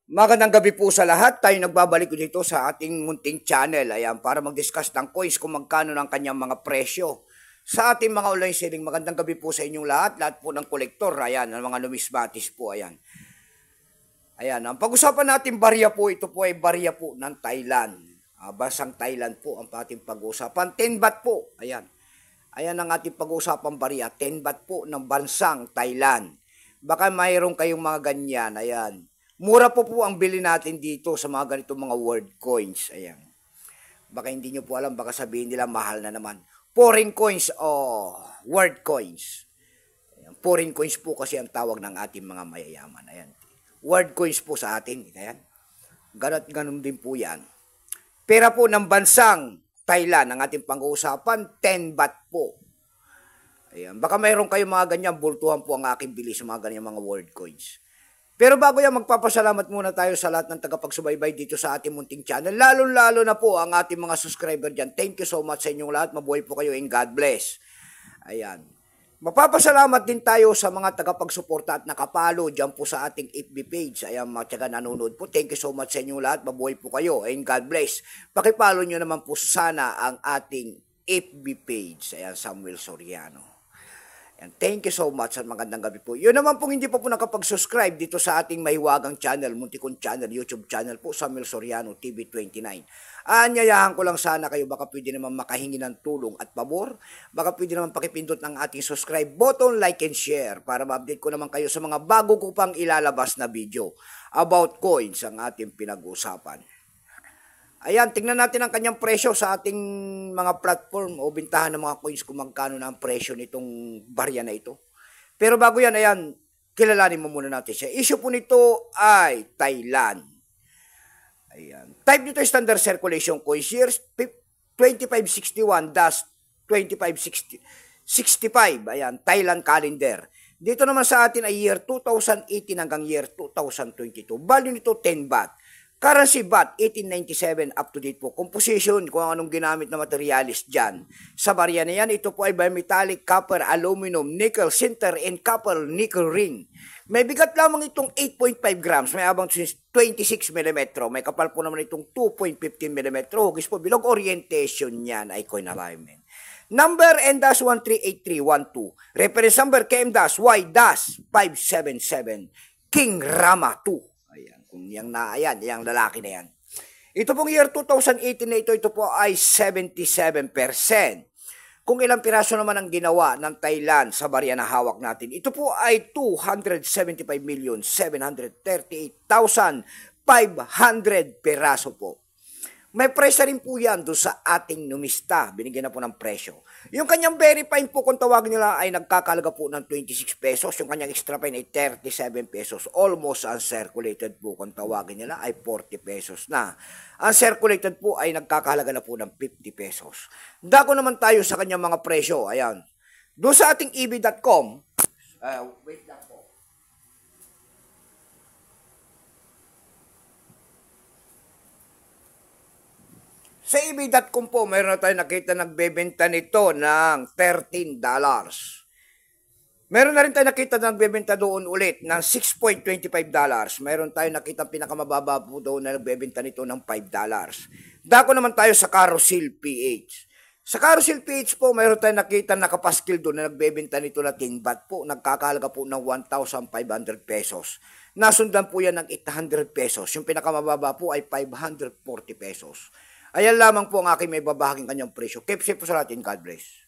Magandang gabi po sa lahat. Tayo nagbabalik dito sa ating munting channel. Ayan, para mag-discuss ng coins kung magkano ng kanyang mga presyo. Sa ating mga online selling, magandang gabi po sa inyong lahat. Lahat po ng kolektor, ayan, ang mga numismatis po, ayan. Ayan, ang pag-usapan natin barya po, ito po ay barya po ng Thailand. Bansang Thailand po ang ating pag-usapan. 10 baht po, ayan. Ayan ang ating pag-usapan barya, 10 baht po ng bansang Thailand. Baka mayroon kayong mga ganyan, ayan. Mura po ang bili natin dito sa mga ganitong mga word coins. Ayan. Baka hindi nyo po alam, baka sabihin nila mahal na naman. Foreign coins o word coins. Ayan. Foreign coins po kasi ang tawag ng ating mga mayayaman. Ayan. Word coins po sa atin. Ayan. Ganun din po yan. Pera po ng bansang Thailand, ang ating pang-uusapan, 10 baht po. Ayan. Baka mayroon kayong mga ganyan, bultuhan po ang aking bili sa mga ganyan mga word coins. Pero bago yan, magpapasalamat muna tayo sa lahat ng tagapagsubaybay dito sa ating munting channel. Lalo-lalo na po ang ating mga subscriber dyan. Thank you so much sa inyong lahat. Mabuhay po kayo and God bless. Ayan. Magpapasalamat din tayo sa mga tagapagsuporta at nakapalo dyan po sa ating FB page. Ayan, mga tiyaga nanonood po. Thank you so much sa inyong lahat. Mabuhay po kayo and God bless. Pakipalo nyo naman po sana ang ating FB page. Ayan, Samuel Soriano. And thank you so much at magandang gabi po. Yun naman pong hindi pa po nakapag-subscribe dito sa ating mahiwagang channel, Muntikon channel, YouTube channel po, Samuel Soriano TV29. Anyayahan ko lang sana kayo, baka pwede naman makahingi ng tulong at pabor. Baka pwede naman pakipindot ng ating subscribe button, like and share para ma-update ko naman kayo sa mga bago ko pang ilalabas na video about coins ang ating pinag-uusapan. Ayan, tingnan natin ang kanyang presyo sa ating mga platform o bintahan ng mga coins kung magkano na ang presyo nitong barya na ito. Pero bago yan, ayan, kilalanin mo muna natin siya. Issue po nito ay Thailand. Ayan. Type nito ay standard circulation coins years 2561-2565. Ayan, Thailand calendar. Dito naman sa atin ay year 2018 hanggang year 2022. Value nito 10 baht. Currency baht, 1897 up to date po. Composition, kung anong ginamit na materialis dyan. Sa barya na yan, ito po ay bimetallic, copper, aluminum, nickel, sinter, and copper nickel ring. May bigat lamang itong 8.5 grams, may abang 26 mm. May kapal po naman itong 2.15 mm. Hugis po, bilog orientation niyan ay coin alignment. Number N-138312. Reference number KM-Y-577. King Rama 2. Yang na, ayan, yung lalaki na yan. Ito pong year 2018 na ito po ay 77%. Kung ilang piraso naman ang ginawa ng Thailand sa barya na hawak natin, ito po ay 275,738,500 piraso po. May presyo rin po yan doon sa ating numista. Binigyan na po ng presyo. Yung kanyang very fine po kung tawagin nila ay nagkakalaga po ng 26 pesos. Yung kanyang extra fine ay 37 pesos. Almost uncirculated po kung tawagin nila ay 40 pesos na. Uncirculated po ay nagkakalaga na po ng 50 pesos. Dako naman tayo sa kanyang mga presyo. Ayan. Doon sa ating eb.com, wait lang po. Sa eb.com po, mayroon na tayo nakita nagbebenta nito ng $13. Meron na rin tayo nakita na nagbebenta doon ulit ng $6.25. Meron tayo nakita pinakamababa po doon na nagbebenta nito ng $5. Dako naman tayo sa Carousel PH. Sa Carousel PH po, mayroon tayo nakita nakapaskil doon na nagbebenta nito na 10 baht po. Nagkakahalaga po ng 1,500 pesos. Nasundan po yan ng 800 pesos. Yung pinakamababa po ay 540 pesos. Ayan lamang po ang aking may babahaging kanyang presyo. Keep safe po sa lahat and God bless.